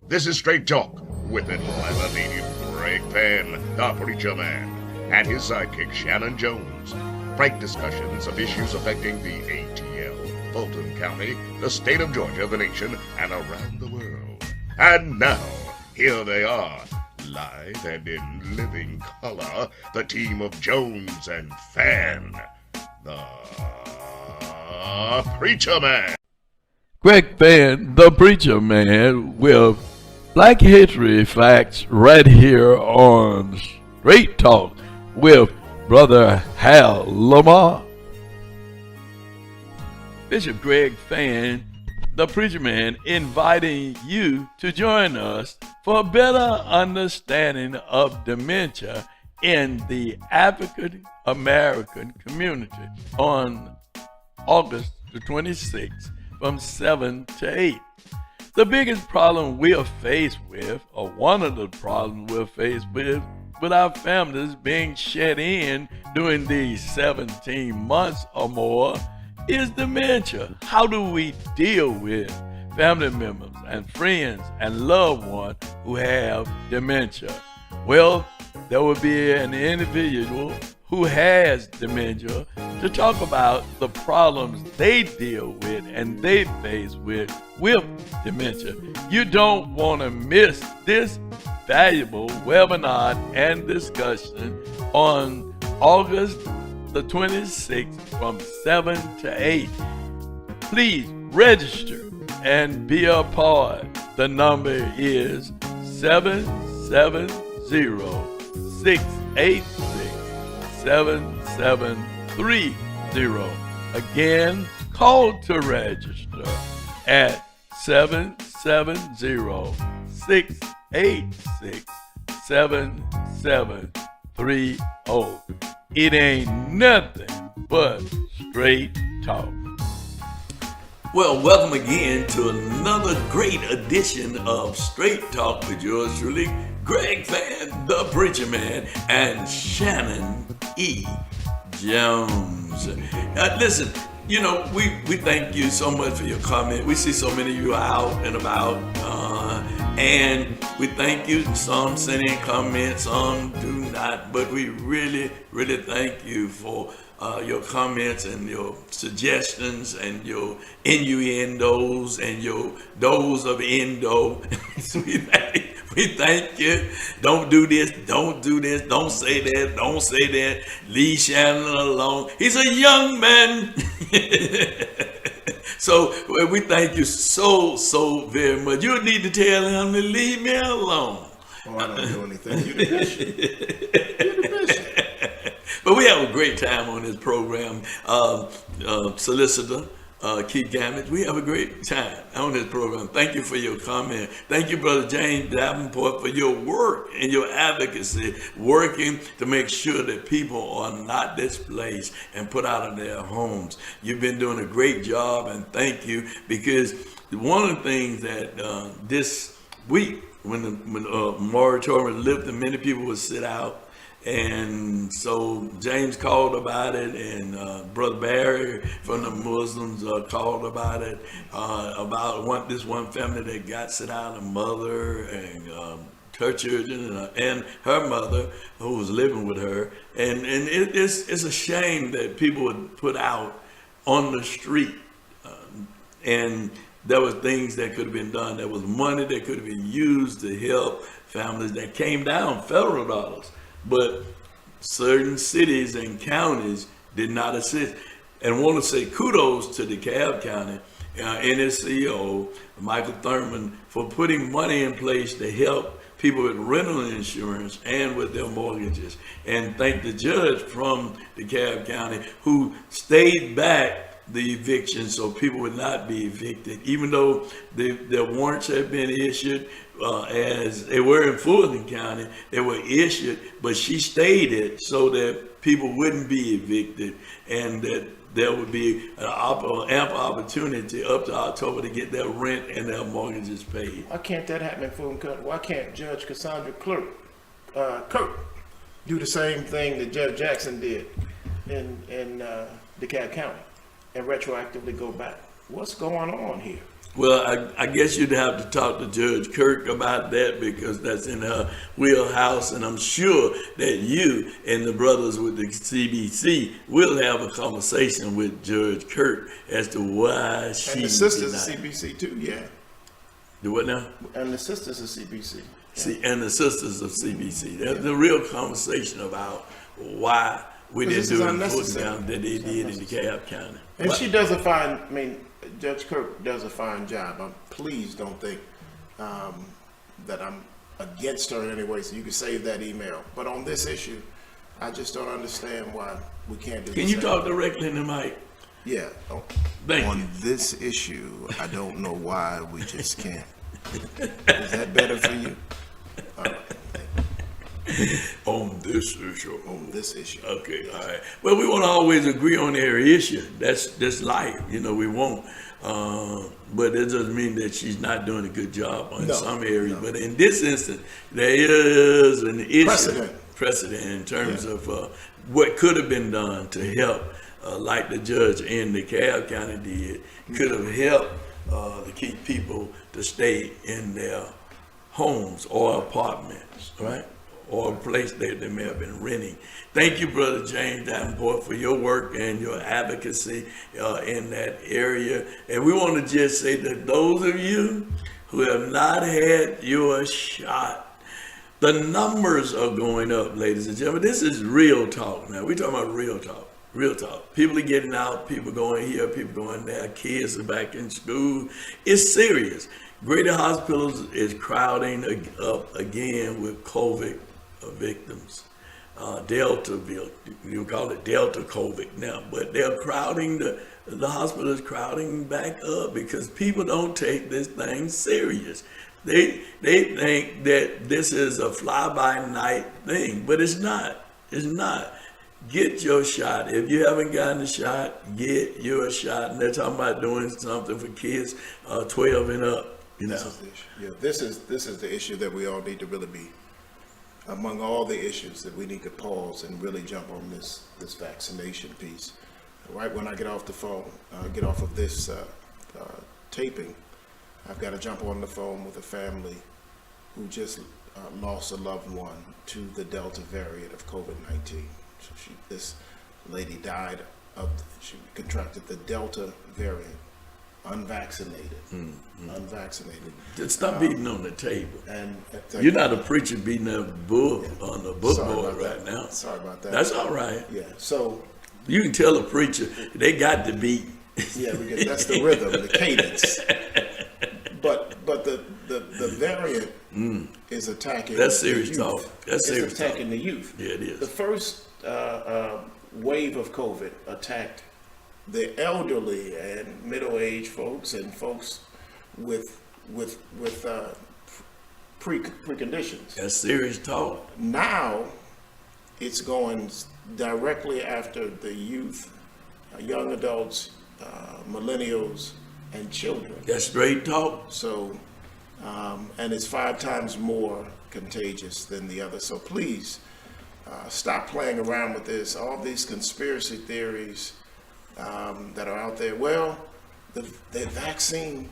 This is Straight Talk with Atlanta Greg Fann, the Preacher Man, and his sidekick Shannon Jones. Frank discussions of issues affecting the ATL, Fulton County, the state of Georgia, the nation, and around the world. And now, here they are, live and in living color, the team of Jones and Fann, the Preacher Man. Greg Fann, the Preacher Man, with Black History Facts right here on Straight Talk with Brother Hal Lamar. Bishop Greg Fann, the Preacher Man, inviting you to join us for a better understanding of dementia in the African American community on August the 26th from 7 to 8. The biggest problem we are faced with, or one of the problems we're faced with our families being shut in during these 17 months or more, is dementia. How do we deal with family members and friends and loved ones who have dementia? Well, there will be an individual who has dementia to talk about the problems they deal with and they face with dementia. You don't want to miss this valuable webinar and discussion on August the 26th from 7 to 8. Please register and be a part. The number is 770-686-7730. Again, call to register at 770-686-7730. It ain't nothing but straight talk. Well, welcome again to another great edition of Straight Talk with yours truly, Greg Fann, the Preacher Man, and Shannon E. Jones. Listen, you know, we thank you so much for your comment. We see so many of you out and about, and we thank you. Some send in comments, some do not, but we really, really thank you for your comments and your suggestions and your innuendos and your dose of endo. We thank you. Don't do this, don't do this, don't say that, don't say that. Leave Shannon alone. He's a young man. So we thank you so very much. You need to tell him to leave me alone. Oh, I don't do anything. You're the bishop. You're the bishop. But we have a great time on this program. Solicitor Keith Gammett, we have a great time on this program. Thank you for your comment. Thank you, Brother James Davenport, for your work and your advocacy, working to make sure that people are not displaced and put out of their homes. You've been doing a great job, and thank you, because one of the things that this week, when the moratorium was lifted, many people would sit out. And so James called about it, and Brother Barry from the Muslims called about it, about this one family that got sent out, a mother and her children and her mother who was living with her. And it's a shame that people would put out on the street. And there was things that could have been done. There was money that could have been used to help families that came down, federal dollars. But certain cities and counties did not assist. And I want to say kudos to DeKalb County and its CEO, Michael Thurman, for putting money in place to help people with rental insurance and with their mortgages. And thank the judge from DeKalb County who stayed back the eviction so people would not be evicted, even though their warrants had been issued, as they were in Fulton County, they were issued, but she stayed it so that people wouldn't be evicted, and that there would be an ample opportunity up to October to get their rent and their mortgages paid. Why can't that happen in Fulton County? Why can't Judge Cassandra Kirk do the same thing that Judge Jackson did in DeKalb County and retroactively go back? What's going on here? Well, I guess you'd have to talk to Judge Kirk about that because that's in her wheelhouse, and I'm sure that you and the brothers with the CBC will have a conversation with Judge Kirk as to why she And the sisters denied. are CBC too, yeah. Do what now? And the sisters are CBC. See, and the sisters of CBC. That's the real conversation about why we Because didn't this do is the voting unnecessary. down that they It's did in unnecessary. DeKalb County. And But- she does a fine, I mean, Judge Kirk does a fine job. Please don't think that I'm against her in any way, so you can save that email. But on this issue, I just don't understand why we can't do Can the you same. talk directly in the mic? Yeah. Thank you. On this issue, I don't know why we just can't. Is that better for you? All right. On this issue. On this issue. Okay, all right. Well, we won't always agree on every issue. That's life, we won't. But it doesn't mean that she's not doing a good job on No, some areas. no. But in this instance, there is an issue, Precedent. in terms of what could have been done to help, like the judge in DeKalb County did, could have helped to keep people to stay in their homes or apartments, right? Or a place that they may have been renting. Thank you, Brother James Davenport, for your work and your advocacy in that area. And we want to just say that those of you who have not had your shot, the numbers are going up, ladies and gentlemen. This is real talk now. We're talking about real talk. Real talk. People are getting out, people going here, people going there, kids are back in school. It's serious. Greater Hospitals is crowding up again with COVID victims. Delta, you call it Delta COVID now, but they're crowding, the hospital is crowding back up because people don't take this thing serious. They think that this is a fly-by-night thing, but it's not. It's not. Get your shot. If you haven't gotten a shot, get your shot. And they're talking about doing something for kids 12 and up. This is the issue. Yeah, this is the issue that we all need to really be, among all the issues that we need to pause and really jump on this vaccination piece. Right when I get off the phone, get off of this taping, I've got to jump on the phone with a family who just lost a loved one to the Delta variant of COVID-19. So this lady died she contracted the Delta variant. Unvaccinated. Unvaccinated. Just stop beating on the table. And You're not a preacher beating a book on the book Sorry board about right that. now. Sorry about that. That's all right. Yeah. So You can tell a preacher they got the beat. yeah, that's the rhythm, the cadence. But the variant is attacking. That's the serious youth. talk. That's serious It's attacking the youth. Yeah, it is. The first wave of COVID attacked the elderly and middle-aged folks and folks with preconditions. That's serious talk. Now it's going directly after the youth, young adults, millennials, and children. That's straight talk. So, and it's 5 times more contagious than the other. So please stop playing around with this. All these conspiracy theories that are out there. Well, the vaccine,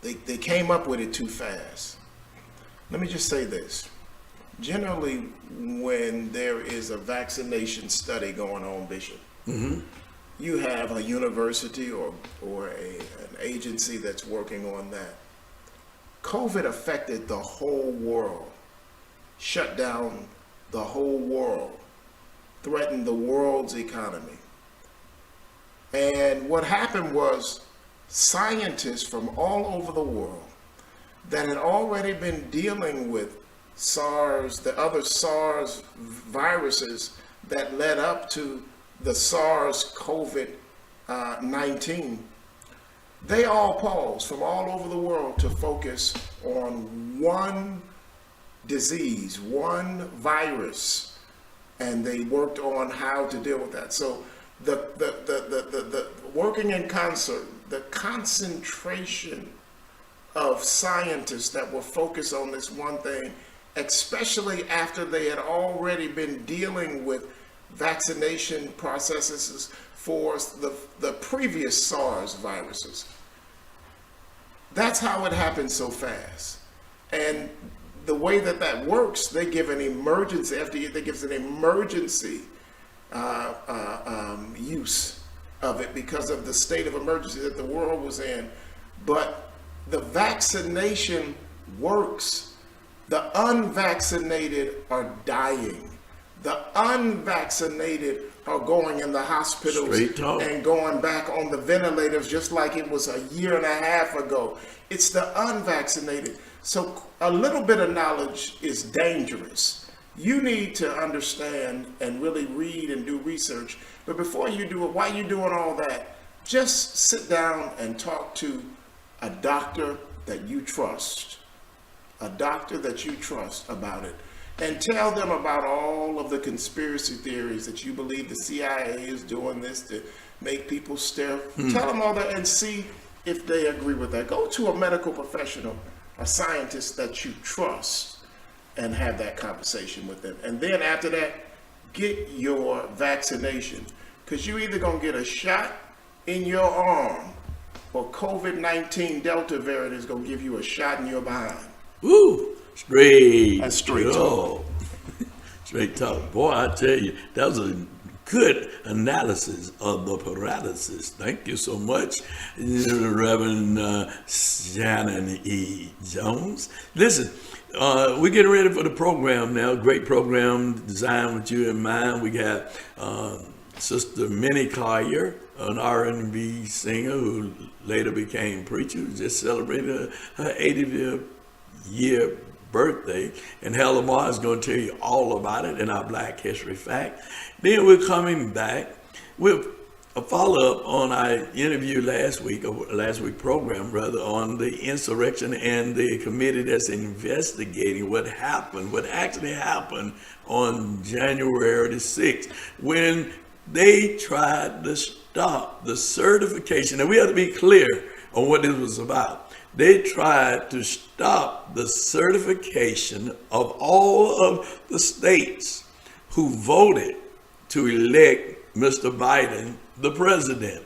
they came up with it too fast. Let me just say this. Generally, when there is a vaccination study going on, Bishop, you have a university or an agency that's working on that. COVID affected the whole world, shut down the whole world, threatened the world's economy. And what happened was scientists from all over the world that had already been dealing with SARS, the other SARS viruses that led up to the SARS COVID-19, they all paused from all over the world to focus on one disease, one virus, and they worked on how to deal with that. So the working in concert, the concentration of scientists that were focused on this one thing, especially after they had already been dealing with vaccination processes for the previous SARS viruses. That's how it happens so fast. And the way that works, they give an emergency, FDA, they gives an emergency use of it because of the state of emergency that the world was in. But the vaccination works. The unvaccinated are dying. The unvaccinated are going in the hospitals and going back on the ventilators just like it was a year and a half ago. It's the unvaccinated. So a little bit of knowledge is dangerous. You need to understand and really read and do research. But before you do it, while you're doing all that, just sit down and talk to a doctor that you trust. A doctor that you trust about it. And tell them about all of the conspiracy theories that you believe the CIA is doing this to make people stare. Tell them all that and see if they agree with that. Go to a medical professional, a scientist that you trust, and have that conversation with them. And then after that, get your vaccination. Because you're either going to get a shot in your arm or COVID-19 Delta variant is going to give you a shot in your behind. Woo! Straight. That's straight talk. Straight talk. Boy, I tell you, that was a good analysis of the paralysis. Thank you so much, Reverend Shannon E. Jones. Listen, we're getting ready for the program now. Great program designed with you in mind. We got Sister Minnie Collier, an R&B singer who later became preacher, who just celebrated her 80th year birthday, and Helen Moore is going to tell you all about it in our Black History Fact. Then we're coming back with a follow-up on our interview last week program rather, on the insurrection and the committee that's investigating what actually happened on January the 6th, when they tried to stop the certification. And we have to be clear on what this was about. They tried to stop the certification of all of the states who voted to elect Mr. Biden the president.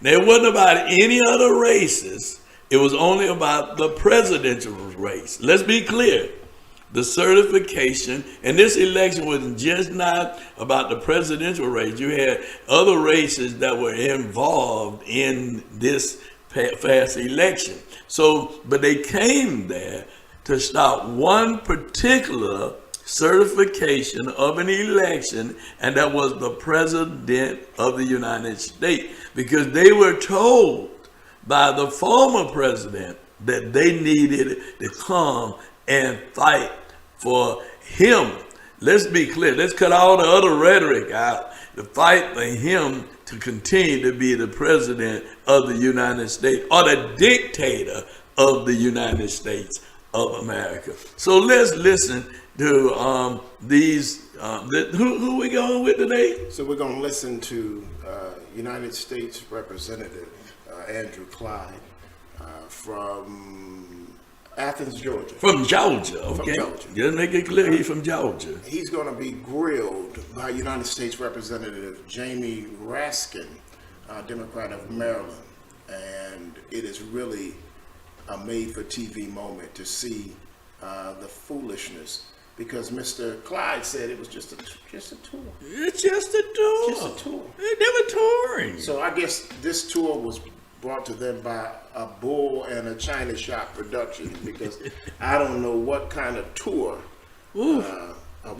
Now, it wasn't about any other races. It was only about the presidential race. Let's be clear. The certification, and this election was just not about the presidential race. You had other races that were involved in this past election. So, but they came there to stop one particular certification of an election, and that was the president of the United States, because they were told by the former president that they needed to come and fight for him. Let's be clear. Let's cut all the other rhetoric out. To fight for him to continue to be the president of the United States, or the dictator of the United States of America. So let's listen to these. Who we going with today? So we're going to listen to United States Representative Andrew Clyde from Athens, Georgia. From Georgia, okay. From Georgia. Just make it clear he's from Georgia. He's going to be grilled by United States Representative Jamie Raskin, Democrat of Maryland. And it is really a made-for-TV moment to see the foolishness, because Mr. Clyde said it was just a tour. It's just a tour. Just a tour. They were touring. So I guess this tour was brought to them by a bull and a China shop production, because I don't know what kind of tour. We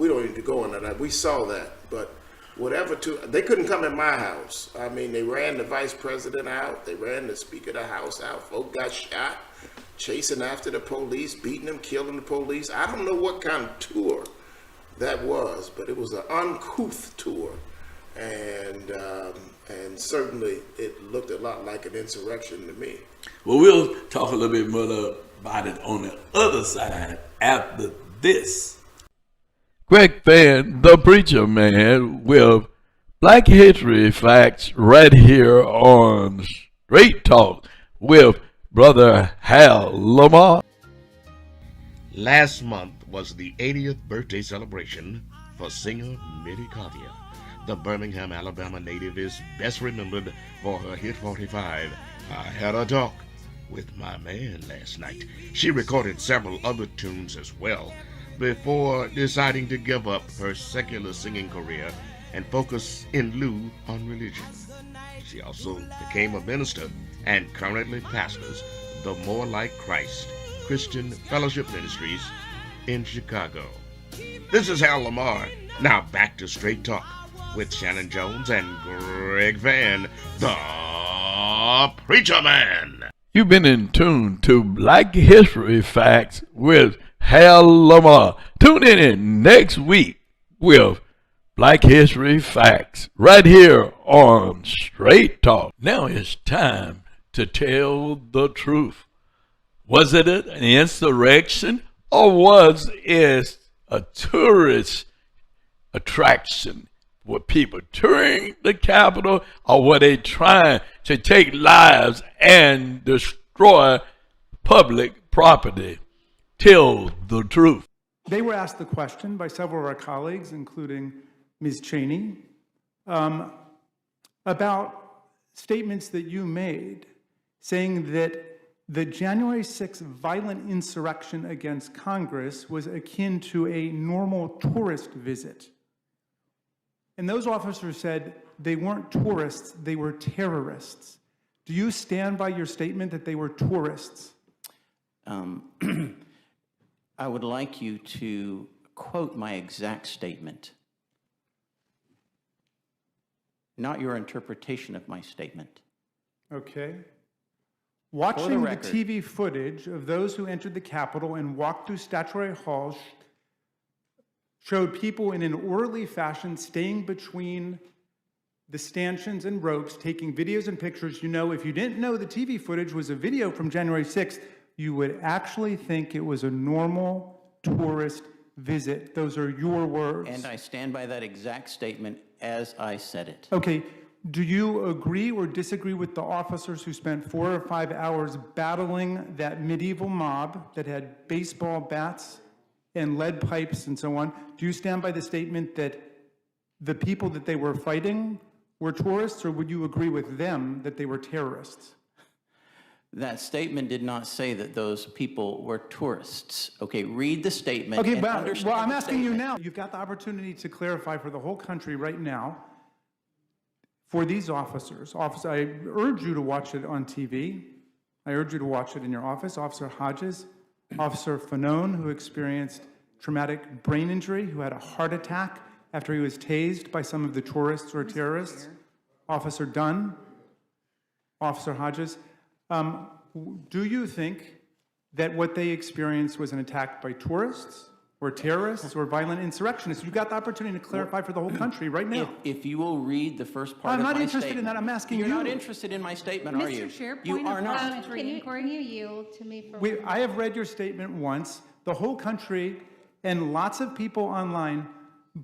don't need to go into that. We saw that, but whatever tour, they couldn't come in my house. I mean, they ran the vice president out. They ran the speaker of the house out. Folk got shot, chasing after the police, beating them, killing the police. I don't know what kind of tour that was, but it was an uncouth tour. And certainly it looked a lot like an insurrection to me. Well, we'll talk a little bit more about it on the other side after this. Greg Fann, the preacher man, with Black History Facts right here on Straight Talk with Brother Hal Lamar. Last month was the 80th birthday celebration for singer Minnie Collier. The Birmingham, Alabama native is best remembered for her hit 45, I Had a Talk with my man last night. She recorded several other tunes as well before deciding to give up her secular singing career and focus in lieu on religion. She also became a minister and currently pastors the More Like Christ Christian Fellowship Ministries in Chicago. This is Hal Lamar. Now back to Straight Talk with Shannon Jones and Greg Fann, the Preacher Man. You've been in tune to Black History Facts with Hal Lamar. Tune in next week with Black History Facts right here on Straight Talk. Now it's time to tell the truth. Was it an insurrection or was it a tourist attraction? Were people touring the Capitol or were they trying to take lives and destroy public property? Tell the truth. They were asked the question by several of our colleagues, including Ms. Cheney, about statements that you made saying that the January 6th violent insurrection against Congress was akin to a normal tourist visit. And those officers said they weren't tourists, they were terrorists. Do you stand by your statement that they were tourists? I would like you to quote my exact statement, not your interpretation of my statement. Okay. Watching the TV footage of those who entered the Capitol and walked through statuary halls showed people in an orderly fashion staying between the stanchions and ropes, taking videos and pictures. You know, if you didn't know the TV footage was a video from January 6th, you would actually think it was a normal tourist visit. Those are your words. And I stand by that exact statement as I said it. Okay. Do you agree or disagree with the officers who spent 4 or 5 hours battling that medieval mob that had baseball bats and lead pipes and so on? Do you stand by the statement that the people that they were fighting were tourists, or would you agree with them that they were terrorists? That statement did not say that those people were tourists. Okay, read the statement. Okay, and but understand I'm the asking you statement. now. You've got the opportunity to clarify for the whole country right now. For these officers, I urge you to watch it on TV. I urge you to watch it in your office. Officer Hodges, Officer Fann, who experienced traumatic brain injury, who had a heart attack after he was tased by some of the tourists or terrorists. Officer Dunn, Officer Hodges. Do you think that what they experienced was an attack by tourists or terrorists or violent insurrectionists? You've got the opportunity to clarify for the whole country right now. If you will read the first part I'm of my not statement. interested in that. I'm asking you. You're not interested in my statement, are you? Mr. Chair, You point are of not. parliamentary inquiry. Can you yield to me for I have read your statement once. The whole country and lots of people online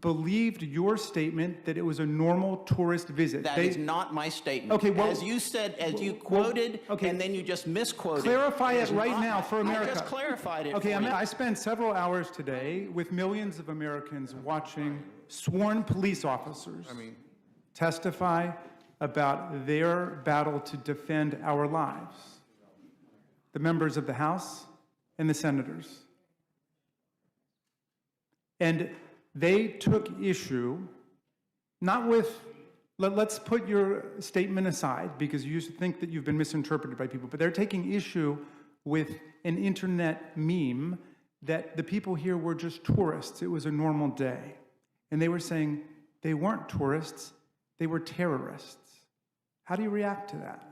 believed your statement that it was a normal tourist visit. That is not my statement. Okay, well, as you said, as you quoted, okay, and then you just misquoted. Clarify it right not- now for America. I just clarified it. Okay, for you. I spent several hours today with millions of Americans watching sworn police officers testify about their battle to defend our lives. The members of the House and the senators. And they took issue, not with, let's put your statement aside because you think that you've been misinterpreted by people, but they're taking issue with an internet meme that the people here were just tourists. It was a normal day. And they were saying they weren't tourists, they were terrorists. How do you react to that?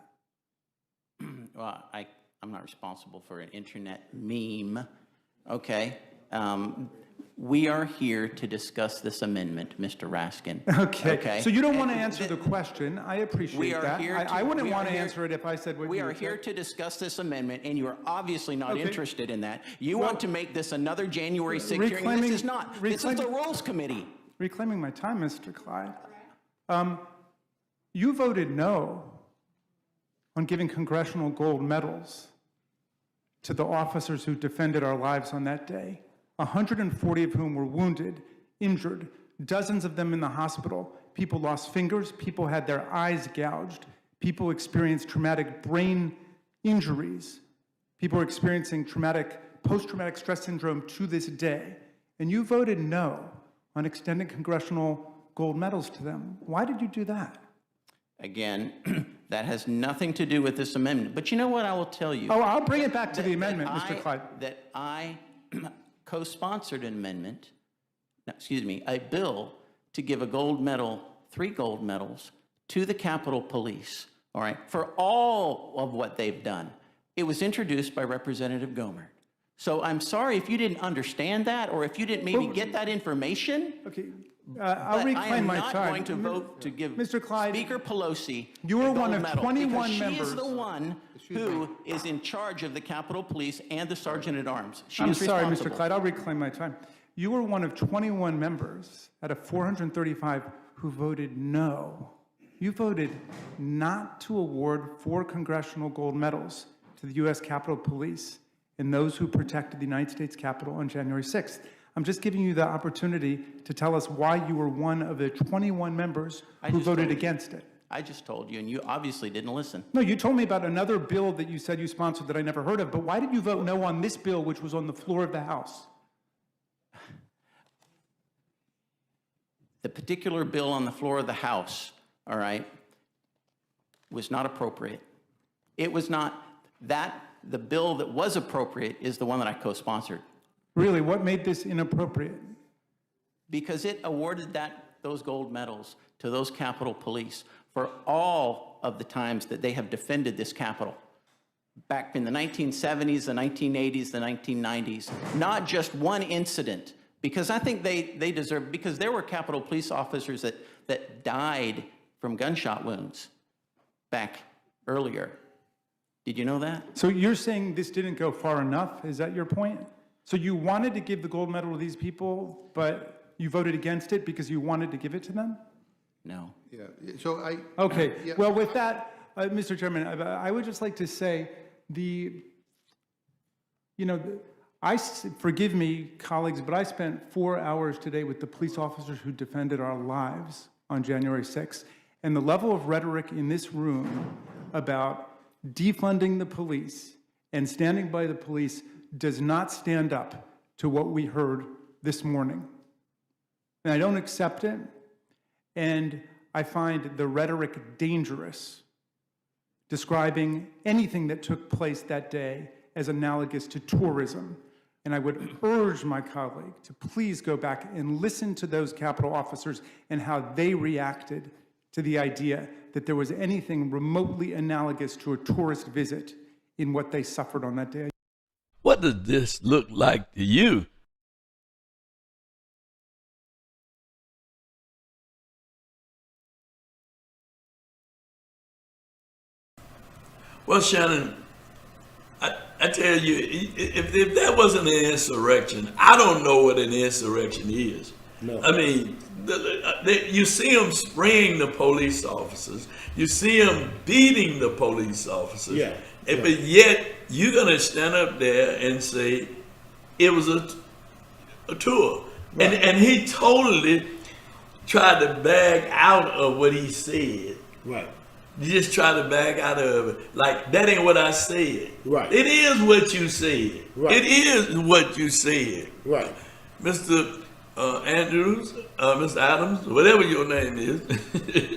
Well, I'm not responsible for an internet meme. Okay. We are here to discuss this amendment, Mr. Raskin. Okay. So you don't want to answer the question. I appreciate that. I wouldn't want to answer it if I said what we you are said. here to discuss this amendment, and you are obviously not Okay. interested in that. You want to make this another January 6th hearing. and This is not. This is the Rules Committee. Reclaiming my time, Mr. Clyde. You voted no on giving congressional gold medals to the officers who defended our lives on that day. 140 of whom were wounded, injured, dozens of them in the hospital. People lost fingers, people had their eyes gouged, people experienced traumatic brain injuries. People are experiencing post-traumatic stress syndrome to this day. And you voted no on extending congressional gold medals to them. Why did you do that? Again, that has nothing to do with this amendment. But you know what I will tell you? Oh, I'll bring it back to the amendment, Mr. Clyde. That I co-sponsored an amendment, a bill to give a gold medal, 3 gold medals, to the Capitol Police, all right, for all of what they've done. It was introduced by Representative Gomer. So I'm sorry if you didn't understand that, or if you didn't maybe get that information. Okay, I'll reclaim my time. I am not going to vote to give Mr. Clyde, Speaker Pelosi you were a one gold of medal 21 because members. She is the one who is in charge of the Capitol Police and the Sergeant at Arms. She I'm is sorry, responsible. Mr. Clyde, I'll reclaim my time. You were one of 21 members out of 435 who voted no. You voted not to award 4 congressional gold medals to the U.S. Capitol Police and those who protected the United States Capitol on January 6th. I'm just giving you the opportunity to tell us why you were one of the 21 members who voted against it. I just told you, and you obviously didn't listen. No, you told me about another bill that you said you sponsored that I never heard of, but why did you vote no on this bill, which was on the floor of the House? The particular bill on the floor of the House, all right, was not appropriate. It was not that. The bill that was appropriate is the one that I co-sponsored. Really, what made this inappropriate? Because it awarded those gold medals to those Capitol Police for all of the times that they have defended this Capitol. Back in the 1970s, the 1980s, the 1990s, not just one incident, because I think they deserve, because there were Capitol Police officers that died from gunshot wounds back earlier. Did you know that? So you're saying this didn't go far enough? Is that your point? So you wanted to give the gold medal to these people, but you voted against it because you wanted to give it to them? No. Yeah, so Okay, yeah. well, with that, Mr. Chairman, I would just like to say forgive me, colleagues, but I spent 4 hours today with the police officers who defended our lives on January 6th, and the level of rhetoric in this room about defunding the police and standing by the police does not stand up to what we heard this morning. And I don't accept it, and I find the rhetoric dangerous, describing anything that took place that day as analogous to tourism. And I would urge my colleague to please go back and listen to those Capitol officers and how they reacted to the idea that there was anything remotely analogous to a tourist visit in what they suffered on that day. What does this look like to you? Well, Shannon, I tell you, if that wasn't an insurrection, I don't know what an insurrection is. No. I mean, you see them spraying the police officers. You see them beating the police officers. Yeah. But yet, you're going to stand up there and say it was a tour. Right. And he totally tried to back out of what he said. Right. You just try to back out of it. Like, that ain't what I said. Right. It is what you said. Right. It is what you said. Right. Mr. Andrews, Mr. Adams, whatever your name is.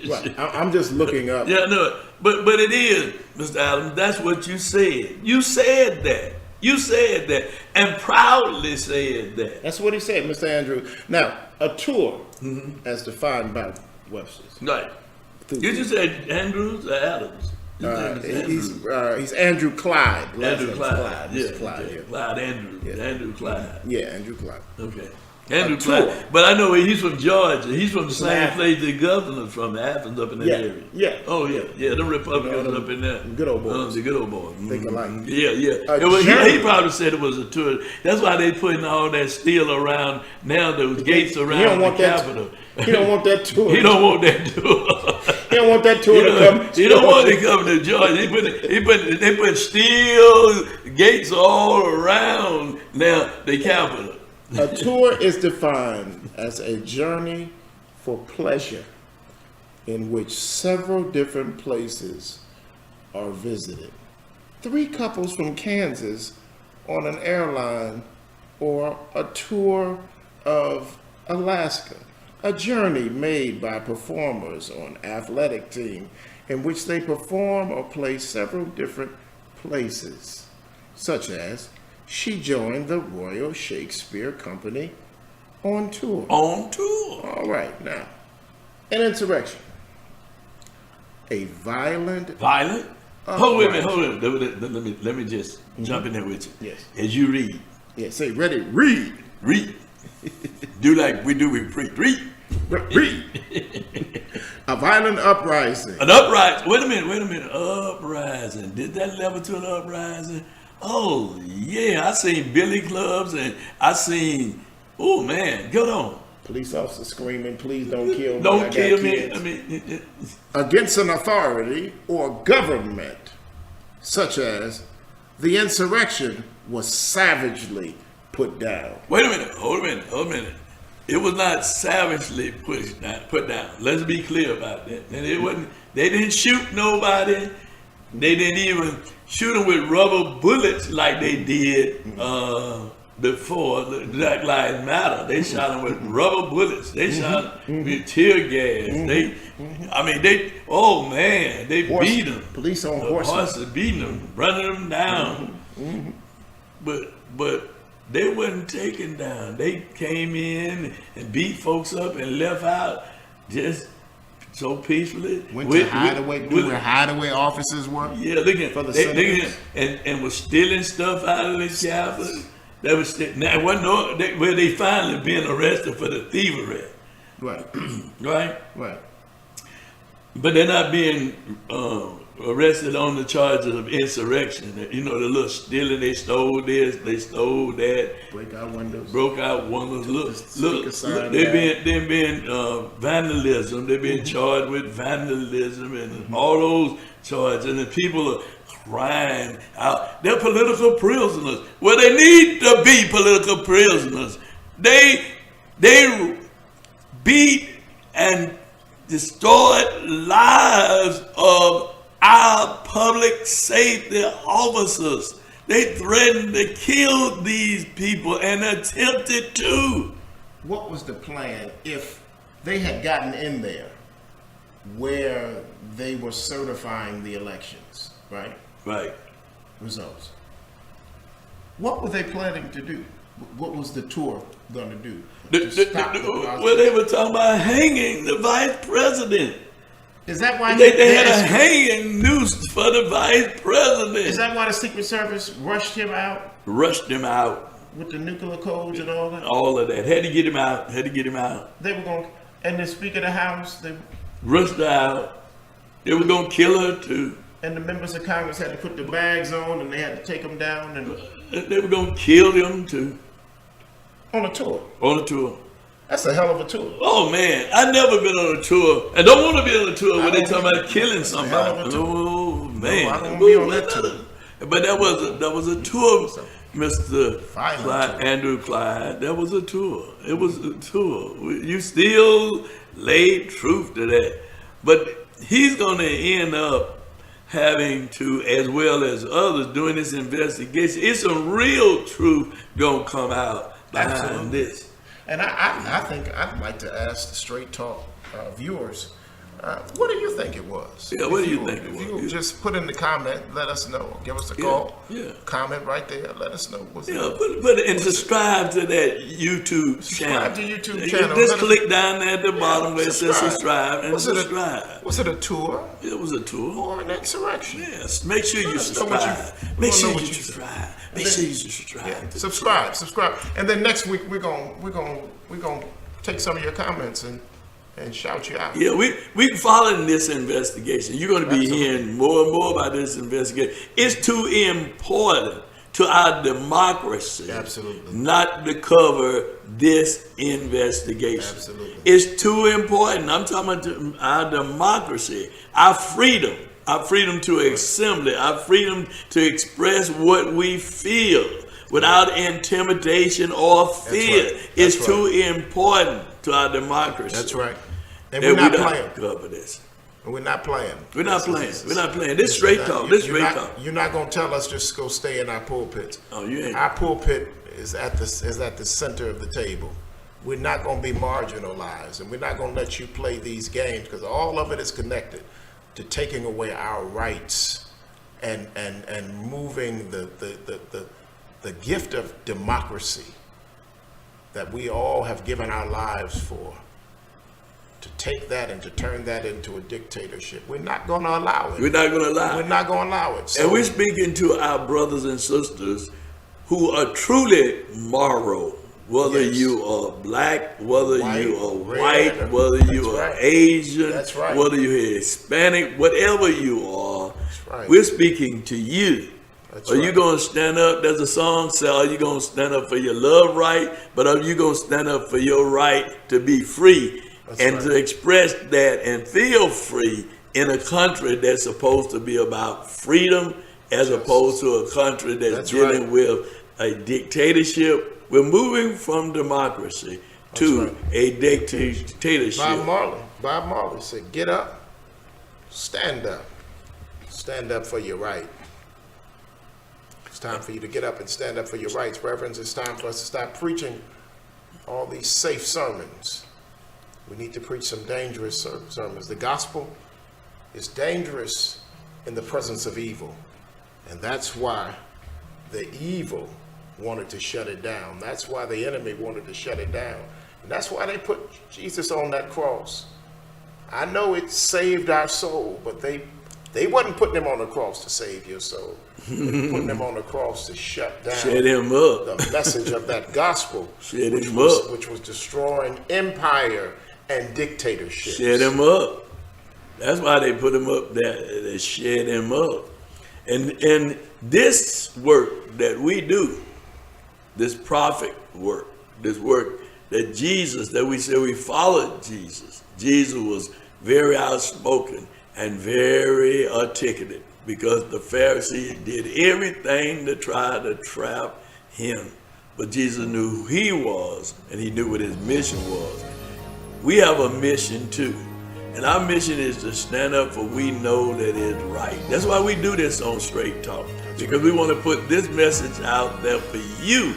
Right. I'm just looking up. Yeah, no, but it is, Mr. Adams, that's what you said. You said that. You said that, and proudly said that. That's what he said, Mr. Andrew. Now, a tour, as defined by Webster's. Right. You just said Andrews or Adams? He's Andrew Clyde. Andrew Clyde. Yeah, Clyde. Yeah. Clyde Andrews. Yeah. Andrew Clyde. Yeah, Andrew Clyde. Okay. Andrew Clyde. But I know he's from Georgia. He's from the same place the governor's from, Athens, up in that area. Yeah. Oh, yeah. Yeah, the Republicans up in there. Good old boys. The good old boys. Think alike. Yeah, yeah. He probably said it was a tour. That's why they putting all that steel around now, those gates around the Capitol. He don't want that tour. He don't want that tour. He don't want that tour to come. He don't want to come to Georgia. They put steel gates all around now the Capitol. A tour is defined as a journey for pleasure in which several different places are visited. 3 couples from Kansas on an airline or a tour of Alaska, a journey made by performers on athletic team in which they perform or play several different places, such as she joined the Royal Shakespeare Company on tour. On tour. All right, now, an insurrection. A violent. Violent? Hold on, hold on. Let me just jump in there with you. Yes. As you read. Yeah, say ready, read. Read. Do like we do with preach. Read. Read. A violent uprising. An uprising. Wait a minute. Uprising. Did that level to an uprising? Oh, yeah. I seen billy clubs and I seen, oh, man. Go on. Police officers screaming, please don't kill me. Don't kill me. Kids. I mean, Against an authority or government, such as the insurrection was savagely put down. wait a minute. Hold a minute. It was not savagely put down. Let's be clear about that. And it wasn't. They didn't shoot nobody. They didn't even shoot them with rubber bullets like they did before the Black Lives Matter. They shot them with rubber bullets. They shot them with tear gas. They oh man, they beat them. Police on The horses. horses beating them, running them down. But they wasn't taken down. They came in and beat folks up and left out just so peacefully. Went to hideaway, where hideaway officers were. Yeah, look at For the they senators. and was stealing stuff out of the Capitol. That was now wasn't where they finally been arrested for the thievery, Right, right? right. But they're not being arrested on the charges of insurrection. You know, the little stealing, they stole this, they stole that, Break out windows. broke out windows. Look, speaker sign they've been vandalism. They've been charged with vandalism and all those charges, and the people are crying out. They're political prisoners. Well, they need to be political prisoners. They beat and destroyed lives of our public safety officers. They threatened to kill these people and attempted to. What was the plan if they had gotten in there where they were certifying the elections, right? Right. Results. What were they planning to do? What was the tour going to do? To stop the process? Well, they were talking about hanging the vice president. Is that why They had a hanging noose for the vice president. Is that why the Secret Service rushed him out Rushed him out. with the nuclear codes and all that? All of that. Had to get him out. They were going, and the Speaker of the House, Rushed her out. They were going to kill her too. and the members of Congress had to put the bags on, and they had to take them down and They were going to kill him too. on a tour. On a tour. That's a hell of a tour. Oh man, I never been on a tour. I don't want to be on a tour where they talking about killing That's a hell somebody. of a tour. Oh man, No, I don't wanna be on that tour. But that was a tour, Mr. Violent Clyde, tour. Andrew Clyde. That was a tour. It was a tour. You still laid truth to that, but he's going to end up having to, as well as others, doing this investigation. It's a real truth gonna come out behind Absolutely. this. And I think I'd like to ask the Straight Talk viewers, what do you think it was? Yeah, what If do you think it If was? you just put in the comment, let us know. Give us a call. Yeah. Comment right there. Let us know. What's Yeah, put it and subscribe to that YouTube channel. Subscribe to YouTube You channel. Just Let us- click down there at the bottom where it says subscribe and Was it subscribe. Was it a tour It was a tour. or an insurrection? Yes, make sure you Let us know what you- subscribe. we Make wanna sure know you what you think. subscribe. Make then- sure you subscribe. Yeah, subscribe, and then next week we're gonna take some of your comments and shout you out. Yeah, we following this investigation. You're going to be Absolutely. hearing more and more about this investigation. It's too important to our democracy, Absolutely. not to cover this investigation. Absolutely. It's too important. I'm talking about our democracy, our freedom to assembly, our freedom to express what we feel without intimidation or fear. right. It's That's too important to our democracy. That's right. And That we're not we don't playing. cover this. We're not playing. We're not playing. We're not playing. This straight talk. This straight talk. You're not gonna tell us just go stay in our pulpits. Oh, you ain't. Our pulpit is at the center of the table. We're not gonna be marginalized, and we're not gonna let you play these games, because all of it is connected to taking away our rights and moving the gift of democracy that we all have given our lives for, to take that and to turn that into a dictatorship. We're not going to allow it. We're not going to allow it. We're not going to allow it. So, and we're speaking to our brothers and sisters who are truly moral, whether Yes. you are black, whether White, you are red, white, whether you that's are right. Asian, That's right. whether you're Hispanic, whatever you are, right. we're speaking to you. That's Are you right. going to stand up? There's a song say, are you going to stand up for your love right? But are you going to stand up for your right to be free and right. to express that and feel free in a country that's supposed to be about freedom as opposed to a country that's dealing right. with a dictatorship? We're moving from democracy to right. a dictatorship. Bob Marley said, get up, stand up for your right. It's time for you to get up and stand up for your rights. Reverends, it's time for us to stop preaching all these safe sermons. We need to preach some dangerous sermons. The gospel is dangerous in the presence of evil. And that's why the evil wanted to shut it down. That's why the enemy wanted to shut it down. And that's why they put Jesus on that cross. I know it saved our soul, but they wasn't putting him on the cross to save your soul. They were putting him on the cross to shut down Shut him up. the message of that gospel, Shut which him was, up. which was destroying empire and dictatorship. Shut him up. That's why they put him up there. They shut him up. And this work that we do, this prophet work, this work that Jesus, that we say we followed Jesus. Jesus was very outspoken and very articulate, because the Pharisees did everything to try to trap him. But Jesus knew who he was, and he knew what his mission was. We have a mission too. And our mission is to stand up for we know that it's right. That's why we do this on Straight Talk, because we want to put this message out there for you,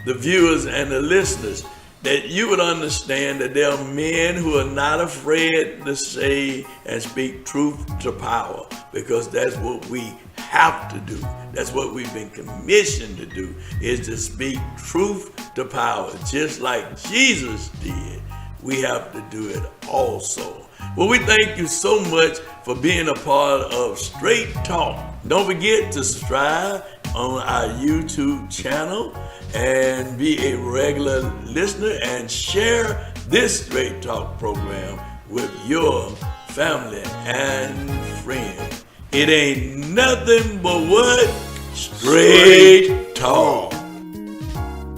the viewers and the listeners, that you would understand that there are men who are not afraid to say and speak truth to power, because that's what we have to do. That's what we've been commissioned to do, is to speak truth to power. Just like Jesus did, we have to do it also. Well, we thank you so much for being a part of Straight Talk. Don't forget to subscribe on our YouTube channel and be a regular listener, and share this Straight Talk program with your family and friends. It ain't nothing but what? Straight Talk.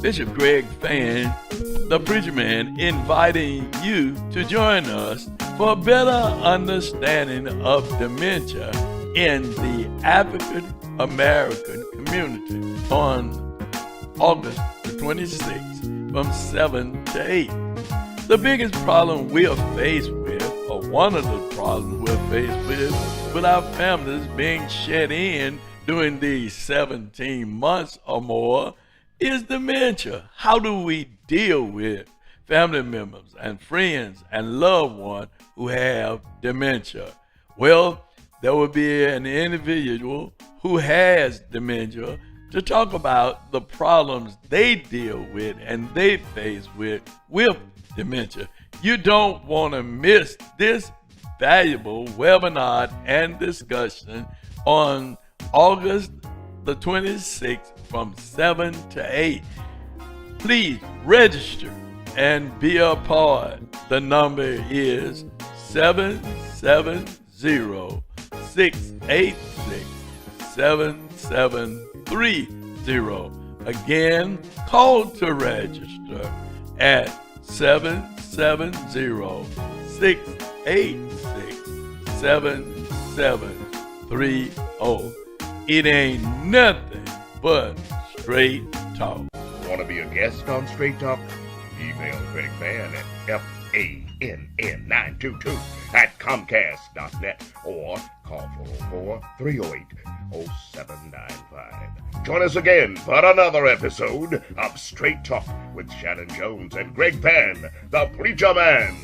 Bishop Greg Fann, the preacher man, inviting you to join us for a better understanding of dementia in the African American community on August the 26th from 7 to 8. The biggest problem we are faced with, or one of the problems we're faced with our families being shut in during these 17 months or more, is dementia. How do we deal with family members and friends and loved ones who have dementia? Well, there will be an individual who has dementia to talk about the problems they deal with and they face with dementia. You don't want to miss this valuable webinar and discussion on August the 26th from 7 to 8. Please register and be a part. The number is 770-686-7730. Again, call to register at 770-686-7730. It ain't nothing but Straight Talk. Want to be a guest on Straight Talk? Email Greg Fann at FANN922 at Comcast.net or call 404-308-0795. Join us again for another episode of Straight Talk with Shannon Jones and Greg Fann, the Preacher Man.